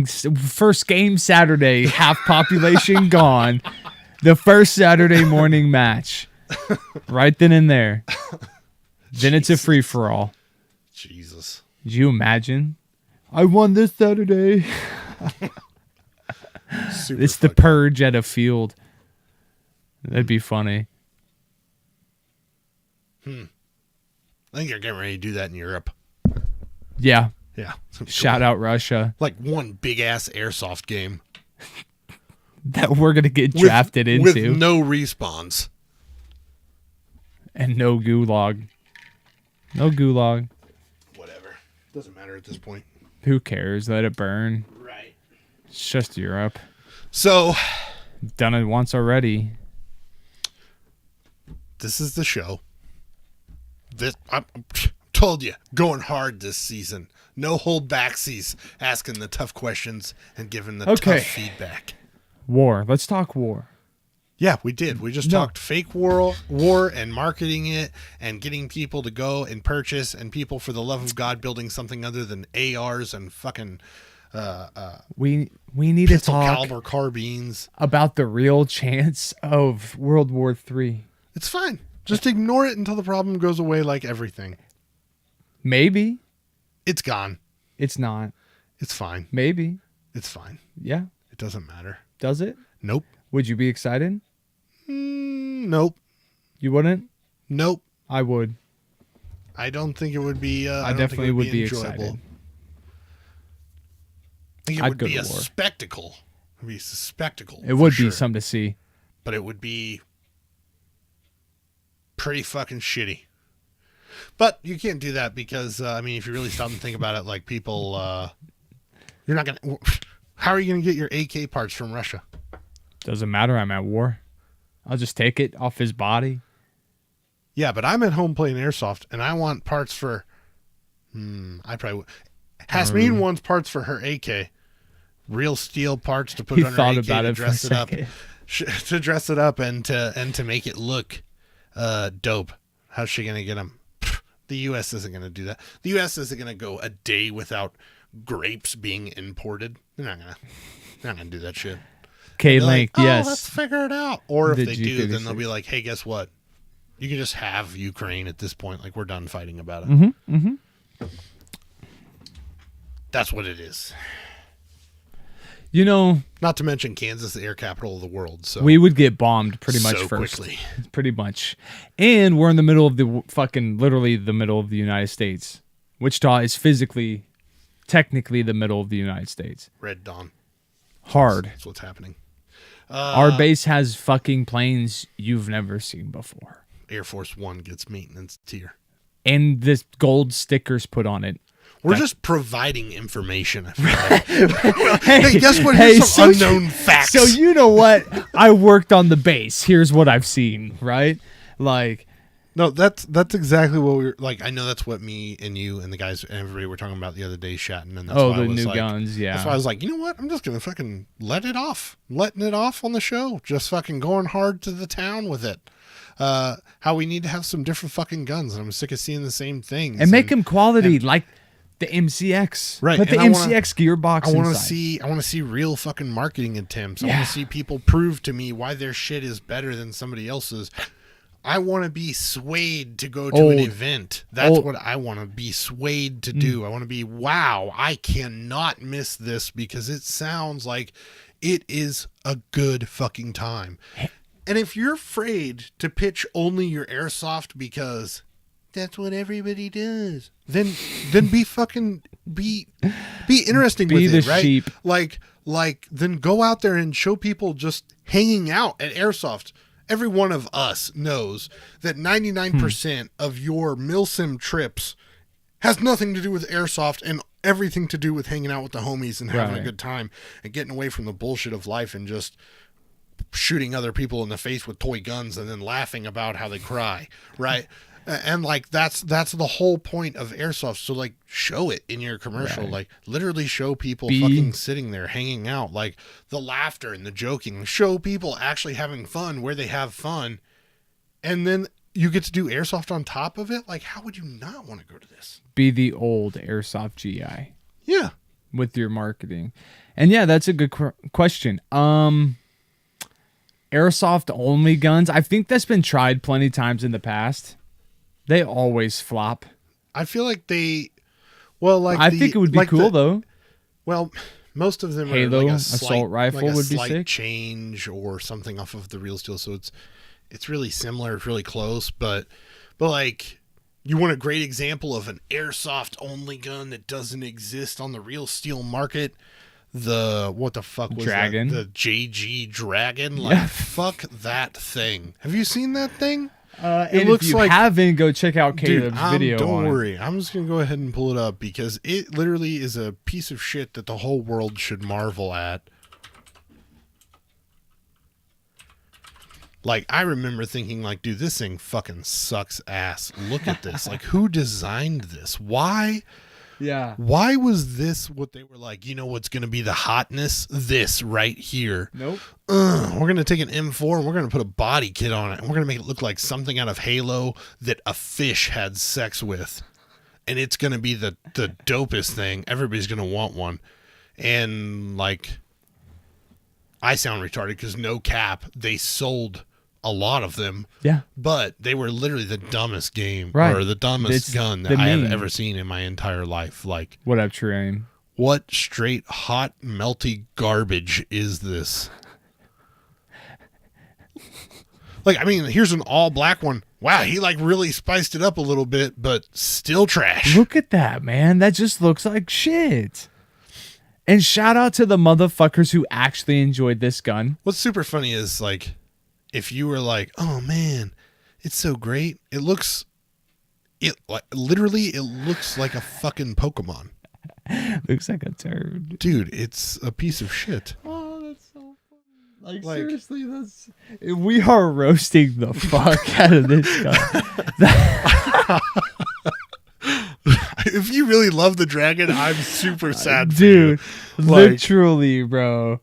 First game Saturday, half population gone. The first Saturday morning match. Right then and there. Then it's a free-for-all. Jesus. Did you imagine? I won this Saturday. It's the purge at a field. That'd be funny. I think you're getting ready to do that in Europe. Yeah. Yeah. Shout out Russia. Like one big ass airsoft game. That we're going to get drafted into. With no respawns. And no gulag. No gulag. Whatever. Doesn't matter at this point. Who cares? Let it burn. Right. It's just Europe. So. Done it once already. This is the show. I told you, going hard this season. No hold backsies, asking the tough questions and giving the tough feedback. War. Let's talk war. Yeah, we did. We just talked fake war and marketing it and getting people to go and purchase and people, for the love of God, building something other than ARs and fucking we need to talk caliber carbines about the real chance of World War III. It's fine. Just ignore it until the problem goes away, like everything. Maybe. It's gone. It's not. It's fine. Maybe. It's fine. Yeah. It doesn't matter. Does it? Nope. Would you be excited? Nope. You wouldn't? Nope. I would. I don't think it would be. I definitely would be excited. I think it would be a spectacle. It would be a spectacle. It would be something to see. But it would be pretty fucking shitty. But you can't do that because, if you really stop and think about it, like people, you're not going to. How are you going to get your AK parts from Russia? Doesn't matter. I'm at war. I'll just take it off his body. Yeah, but I'm at home playing airsoft, and I want parts for. I probably would. Hasmeen wants parts for her AK. Real steel parts to put on her AK to dress it up. To dress it up and to make it look dope. How's she going to get them? The U.S. isn't going to do that. The U.S. isn't going to go a day without grapes being imported. They're not going to do that shit. K-Link, yes. Let's figure it out. Or if they do, then they'll be like, hey, guess what? You can just have Ukraine at this point. Like, we're done fighting about it. That's what it is. You know, not to mention Kansas, the air capital of the world. So we would get bombed pretty much first. Quickly. Pretty much. And we're in the middle of literally the middle of the United States. Wichita is technically the middle of the United States. Red Dawn. Hard. That's what's happening. Our base has fucking planes you've never seen before. Air Force One gets maintenance tier. And this gold stickers put on it. We're just providing information. I feel like. Well, hey, guess what? Hey, Here's some unknown facts. So you know what? I worked on the base. Here's what I've seen, right? Like, no, that's exactly what we're like. I know that's what me and you and the guys and everybody were talking about the other day, chatting. And that's why the I was new like, guns, yeah. That's why I was like, you know what? I'm just gonna fucking letting it off on the show. Just fucking going hard to the town with it. How we need to have some different fucking guns, and I'm sick of seeing the same things. And make them quality, like the MCX. Right. Put the and MCX gearbox I want to inside. see real fucking marketing attempts. I Yeah. want to see people prove to me why their shit is better than somebody else's. I want to be swayed to go to an event. That's what I want to be swayed to do. I want to be, wow, I cannot miss this because it sounds like it is a good fucking time. And if you're afraid to pitch only your airsoft because that's what everybody does, then be fucking be interesting Be with it, the right? sheep. Like then go out there and show people just hanging out at airsoft. Every one of us knows that 99% of your milsim trips has nothing to do with airsoft and everything to do with hanging out with the homies and having a good time and getting away from the bullshit of life and just shooting other people in the face with toy guns and then laughing about how they cry, right? And like that's the whole point of airsoft. So like show it in your commercial, like literally show people fucking sitting there hanging out, like the laughter and the joking, show people actually having fun where they have fun. And then you get to do airsoft on top of it. Like, how would you not want to go to this? Be the old airsoft GI. Yeah. With your marketing. And yeah, that's a good question. Airsoft only guns. I think that's been tried plenty times in the past. They always flop. I feel like they, well, like I think it would be cool though. Well, most of them Halo, are like a assault rifle like a would be slight sick. change or something off of the real steel. So it's really similar. It's really close, but like you want a great example of an airsoft only gun that doesn't exist on the real steel market. What the fuck was Dragon. that? The JG Dragon. Like fuck that thing. Have you seen that thing? It looks if you haven't, go check out Caleb's video. Don't worry. I'm just going to go ahead and pull it up because it literally is a piece of shit that the whole world should marvel at. Like, I remember thinking, like, dude, this thing fucking sucks ass. Look at this. Like, who designed this? Why? Yeah. Why was this what they were like, you know what's going to be the hotness? This right here. Nope. We're going to take an M4 and we're going to put a body kit on it. And we're going to make it look like something out of Halo that a fish had sex with. And it's going to be the dopest thing. Everybody's going to want one. And, like, I sound retarded because no cap, they sold a lot of them. Yeah. But they were literally the dumbest game or the dumbest gun that I have ever seen in my entire life. Like, what up, Train? What straight hot melty garbage is this? Like, I mean, here's an all black one. Wow, he like really spiced it up a little bit, but still trash. Look at that, man. That just looks like shit. And shout out to the motherfuckers who actually enjoyed this gun. What's super funny is like, if you were like, oh man, it's so great. It looks like a fucking Pokemon. Looks like a turd. Dude, it's a piece of shit. Oh, that's so funny. Like seriously, we are roasting the fuck out of this guy. If you really love the dragon, I'm super sad for dude, you. Literally, bro.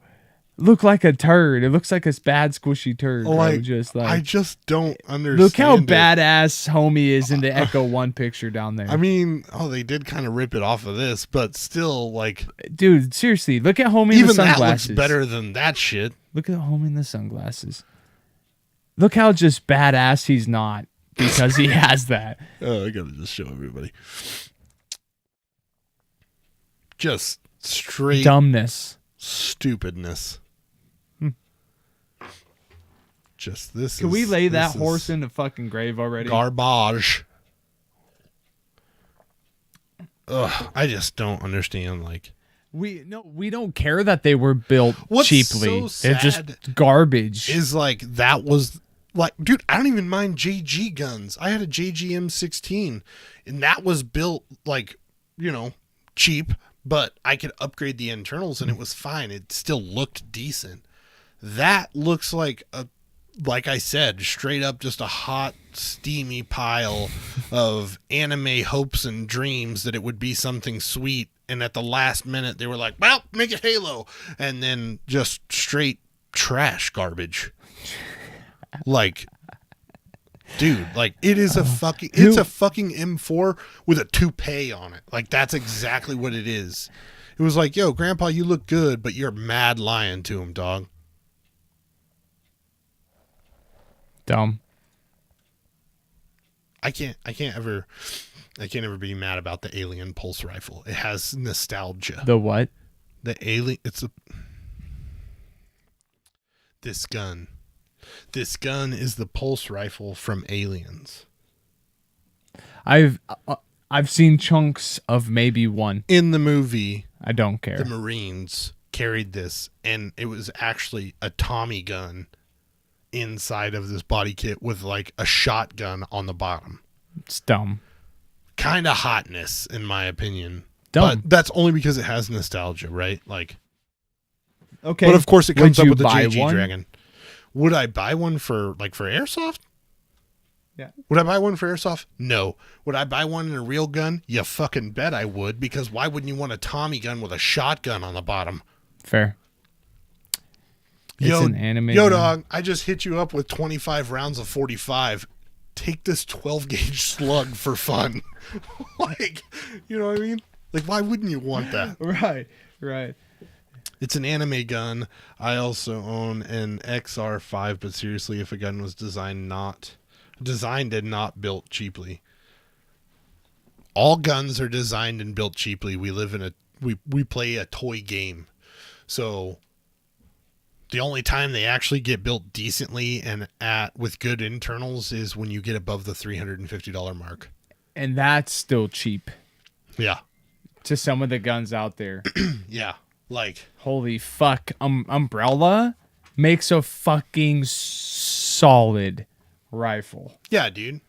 Look like a turd. It looks like a bad squishy turd. Like, bro. I just don't understand. Look how badass homie is in the Echo 1 picture down there. I mean, they did kind of rip it off of this, but still, like, dude, seriously, look at homie in the sunglasses. Even that looks better than that shit. Look at homie in the sunglasses. Look how just badass he's not because he has that. Oh, I gotta just show everybody. Just straight dumbness, stupidness. Just this. Can we lay that horse in the fucking grave already? Garbage. Ugh, I just don't understand. Like, We don't care that they were built What's cheaply. so They're just sad garbage. is like that was like, dude, I don't even mind JG guns. I had a JG M16 and that was built like, cheap, but I could upgrade the internals and it was fine. It still looked decent. That looks like like I said, straight up just a hot, steamy pile of anime hopes and dreams that it would be something sweet. And at the last minute, they were like, well, make it Halo. And then just straight trash garbage. Like, dude, like it is it's a fucking M4 with a toupee on it. Like, that's exactly what it is. It was like, yo, Grandpa, you look good, but you're mad lying to him, dog. Dumb. I can't ever be mad about the Alien pulse rifle. It has nostalgia. The what? The Alien. This gun. This gun is the pulse rifle from Aliens. I've seen chunks of maybe one. In the movie, I don't care. the Marines carried this, and it was actually a Tommy gun inside of this body kit with like a shotgun on the bottom. It's dumb. Kind of hotness, in my opinion. Dumb. But that's only because it has nostalgia, right? Like, Okay. but of course it comes Would up you with the buy JG one? Dragon. Would I buy one for airsoft? Yeah. Would I buy one for airsoft? No. Would I buy one in a real gun? You fucking bet I would, because why wouldn't you want a Tommy gun with a shotgun on the bottom? Fair. It's an anime. Yo, gun. dog, I just hit you up with 25 rounds of 45. Take this 12 gauge slug for fun. Like, you know what I mean? Like, why wouldn't you want that? Right. It's an anime gun. I also own an XR5, but seriously, if a gun was designed and not built cheaply. All guns are designed and built cheaply. We live in we play a toy game. So the only time they actually get built decently and with good internals is when you get above the $350 mark. And that's still cheap Yeah. to some of the guns out there. Yeah. Like, Holy fuck. Umbrella makes a fucking solid rifle. yeah, dude.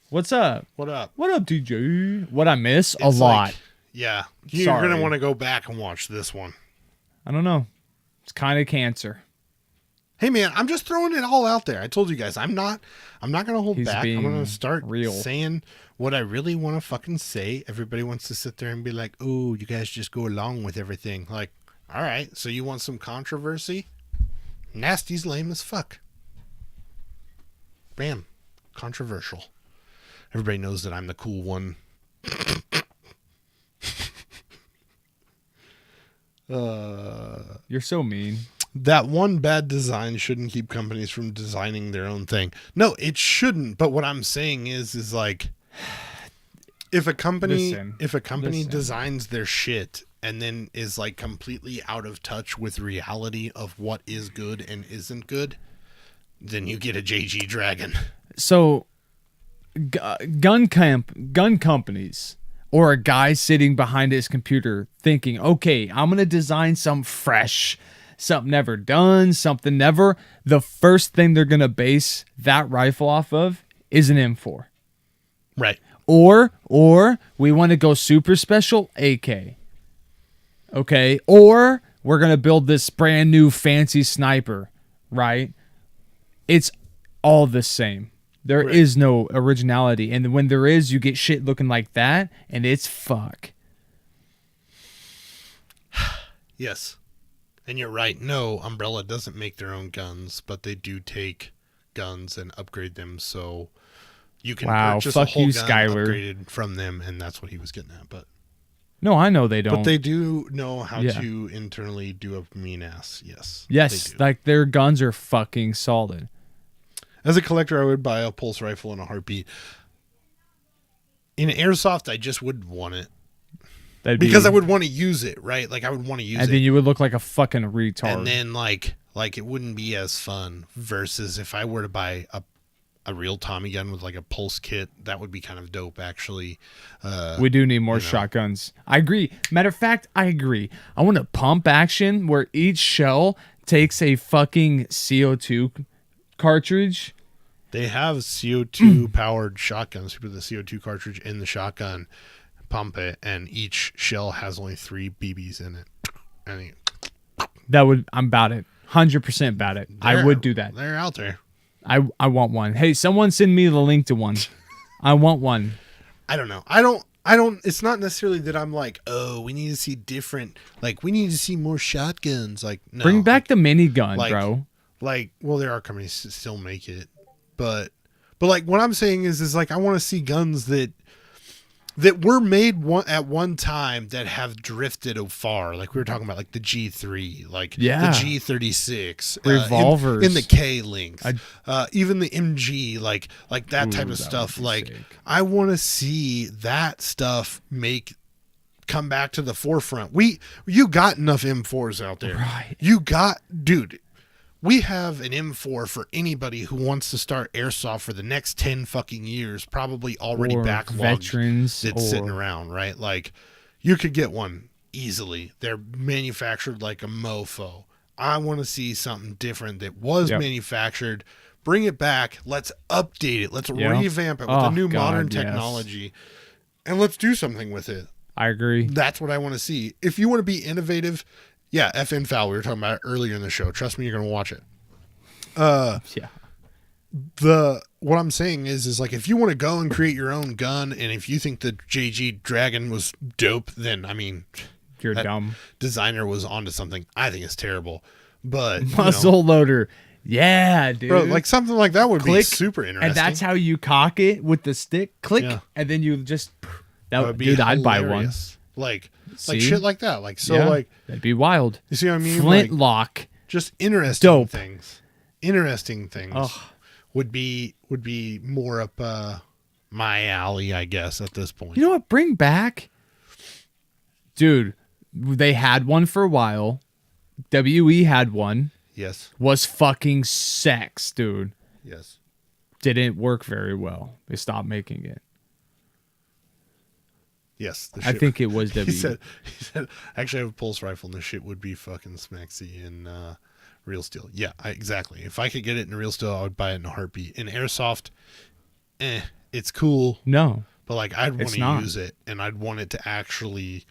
What's up? What up? What up, DJ? What I miss? A It's lot. like, yeah. You're Sorry. going to want to go back and watch this one. I don't know. It's kind of cancer. Hey man, I'm just throwing it all out there. I told you guys, I'm not going to hold He's back. I'm going being to start real. saying what I really want to fucking say. Everybody wants to sit there and be like, "Oh, you guys just go along with everything." Like, all right, so you want some controversy? Nasty's lame as fuck. Bam. Controversial. Everybody knows that I'm the cool one. You're so mean. That one bad design shouldn't keep companies from designing their own thing. No, it shouldn't. But what I'm saying is like, if a company Listen. designs their shit and then is like completely out of touch with reality of what is good and isn't good, then you get a JG Dragon. So, gun companies, or a guy sitting behind his computer thinking, okay, I'm going to design something fresh, something never done, something never. The first thing they're going to base that rifle off of is an M4. Right. Or we want to go super special, AK. Okay. Or we're going to build this brand new fancy sniper, right? It's all the same. There Right. is no originality. And when there is, you get shit looking like that, and it's fuck. Yes. And you're right. No, Umbrella doesn't make their own guns, but they do take guns and upgrade them so you can purchase a fuck whole you, gun Skyler. upgraded from them, and that's what he was getting at. But No, I know they don't. But they do know how Yeah. to internally do a mean ass. Yes. Yes, they do. like their guns are fucking solid. As a collector, I would buy a pulse rifle in a heartbeat. In airsoft, I just wouldn't want it. Because I would want to use it, right? Like, I would want to use and it. then you would look like a fucking retard. And then, like it wouldn't be as fun versus if I were to buy a real Tommy gun with like a pulse kit. That would be kind of dope, actually. We do need more shotguns. I agree. Matter of fact, I agree. I want a pump action where each shell takes a fucking CO2 cartridge. They have CO2 powered shotguns. You put the CO2 cartridge in the shotgun, pump it, and each shell has only 3 BBs in it. And I'm about it. 100% about it. I would do that. They're out there. I want one. Hey, someone send me the link to one. I want one. I don't know. I don't, it's not necessarily that I'm like, oh, we need to see different, like, we need to see more shotguns. Like, no. Bring back the minigun, like, bro. Like, well, there are companies that still make it. But like, what I'm saying is like, I want to see guns that were made at one time that have drifted far. Like we were talking about, like the G3, like the G36, revolvers in the K length, even the MG, like that type of stuff. Like sick. I want to see that stuff come back to the forefront. You got enough M4s out there, right? Dude. We have an M4 for anybody who wants to start airsoft for the next 10 fucking years, probably already backlogged, veterans that's sitting around, right? Like, you could get one easily. They're manufactured like a mofo. I want to see something different that was manufactured. Bring it back. Let's update it. Let's revamp it with a new modern technology. And let's do something with it. I agree. That's what I want to see. If you want to be innovative... Yeah, FN Foul. We were talking about it earlier in the show. Trust me, you're going to watch it. What I'm saying is like, if you want to go and create your own gun, and if you think the JG Dragon was dope, then I mean, you're dumb. Designer was onto something. I think it's terrible, but muzzle loader, yeah, dude. Bro, like something like that would be super interesting. And that's how you cock it with the stick, click, and then you just that would be. Dude, I'd buy one. Like shit like that. Like like that'd be wild. You see what I mean? Flintlock. Like, just interesting dope things. Interesting things would be more up my alley, I guess, at this point. You know what? Bring back, dude. They had one for a while. WE had one. Yes. Was fucking sex, dude. Yes. Didn't work very well. They stopped making it. Yes, I think it was W. He said, actually, I have a pulse rifle, and the shit would be fucking smacksy in real steel. Yeah, exactly. If I could get it in real steel, I would buy it in a heartbeat. In airsoft, it's cool. No, but like I'd want to use it, and I'd want it to actually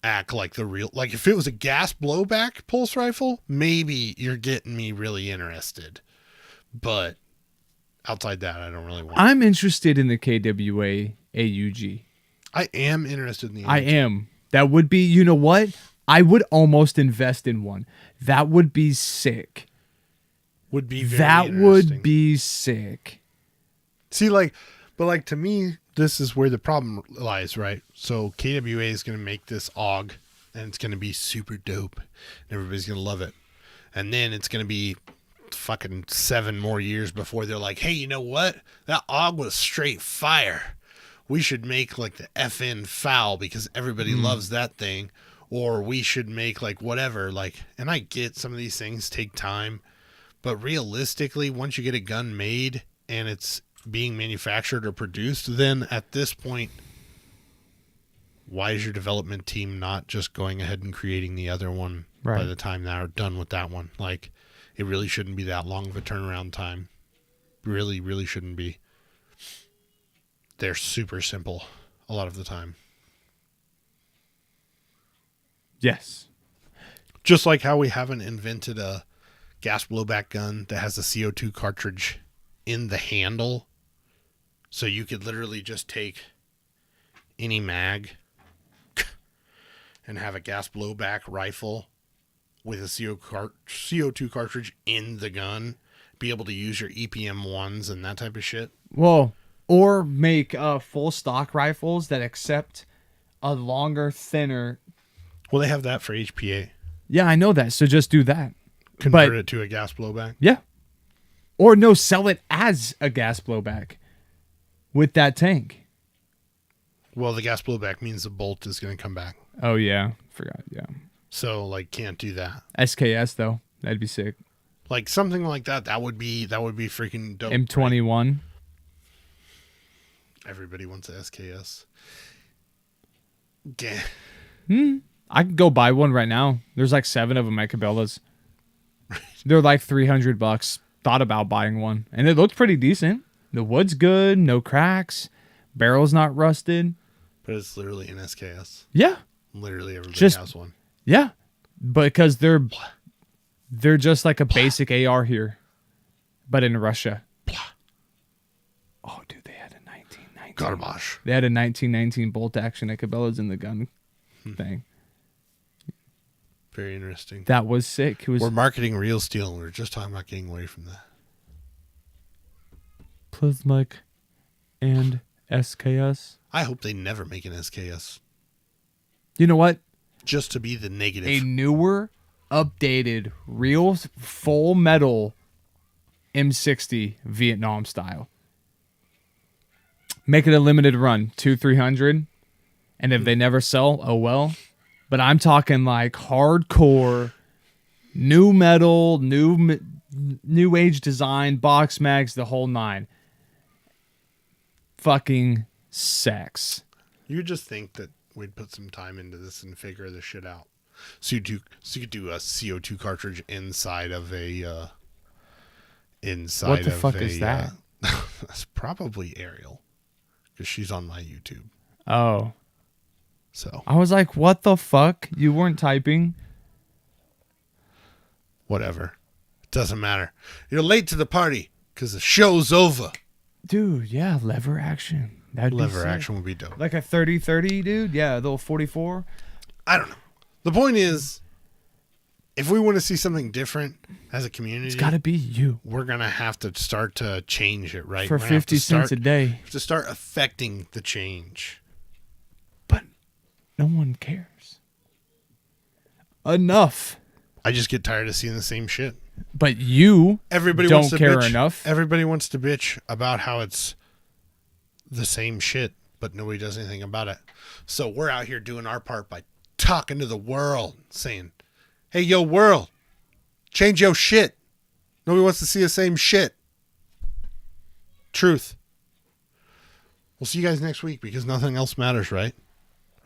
act like the real. Like if it was a gas blowback pulse rifle, maybe you're getting me really interested. But outside that, I don't really want. I'm interested in the KWA AUG. I am interested in the AUG. I am. That would be, you know what? I would almost invest in one. That would be sick. Would be very that interesting. Would be sick. See, but to me, this is where the problem lies, right? So KWA is going to make this AUG, and it's going to be super dope, and everybody's going to love it. And then it's going to be fucking 7 more years before they're like, hey, you know what? That AUG was straight fire. We should make like the FN Foul because everybody loves that thing, or we should make like whatever. Like, and I get some of these things take time, but realistically, once you get a gun made and it's being manufactured or produced, then at this point, why is your development team not just going ahead and creating the other one by the time they're done with that one? Like, it really shouldn't be that long of a turnaround time. Really, really shouldn't be. They're super simple a lot of the time. Yes. Just like how we haven't invented a gas blowback gun that has a CO2 cartridge in the handle. So you could literally just take any mag and have a gas blowback rifle with a CO2 cartridge in the gun. Be able to use your EPM 1s and that type of shit. Whoa. Or make full stock rifles that accept a longer, thinner. Well, they have that for HPA. Yeah, I know that. So just do that. Convert it to a gas blowback. Yeah. Or no, sell it as a gas blowback with that tank. Well, the gas blowback means the bolt is going to come back. Oh, yeah. Forgot. Yeah. So, like, can't do that. SKS, though. That'd be sick. Like something like that. That would be freaking dope. M21. Right? Everybody wants a SKS. Yeah. I could go buy one right now. There's like 7 of them at Cabela's. They're like $300. Thought about buying one, and it looked pretty decent. The wood's good, no cracks, barrel's not rusted. But it's literally an SKS. Yeah, Literally everybody has one. Yeah, because they're just like a basic AR here, but in Russia. Oh, dude, they had a 1919. Garbage. They had a 1919 bolt action at Cabela's in the gun thing. Very interesting. That was sick. It was We're marketing real steel, and we're just talking about getting away from that. Plasmic and SKS. I hope they never make an SKS. You know what? Just to be the negative. A newer, updated, real full metal M60 Vietnam style. Make it a limited run, 200-300, and if they never sell, oh well. But I'm talking like hardcore, new metal, new age design, box mags, the whole 9. Fucking sex. You just think that we'd put some time into this and figure this shit out. So you could do a CO2 cartridge inside of a What the fuck is that? That's probably Ariel, because she's on my YouTube. Oh. So I was like, what the fuck? You weren't typing? whatever, it doesn't matter. You're late to the party because the show's over. Dude, yeah, lever action. That'd Lever be sick. action would be dope. Like a 30-30, dude? Yeah, a little 44. I don't know. The point is, if we want to see something different as a community, It's got to be you. we're going to have to start to change it, right? For We're gonna have to 50 cents a day. have to start affecting the change. But no one cares. Enough. I just get tired of seeing the same shit. But you Everybody don't wants to care bitch. enough. Everybody wants to bitch about how it's the same shit, but nobody does anything about it. So we're out here doing our part by talking to the world, saying, hey, yo, world, change your shit. Nobody wants to see the same shit. Truth. We'll see you guys next week because nothing else matters, right?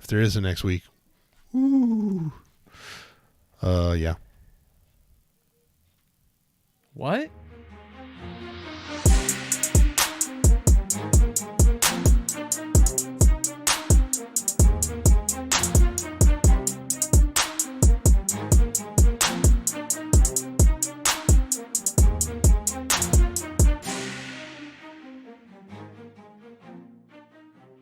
If there is a next week. Woo. Yeah. What?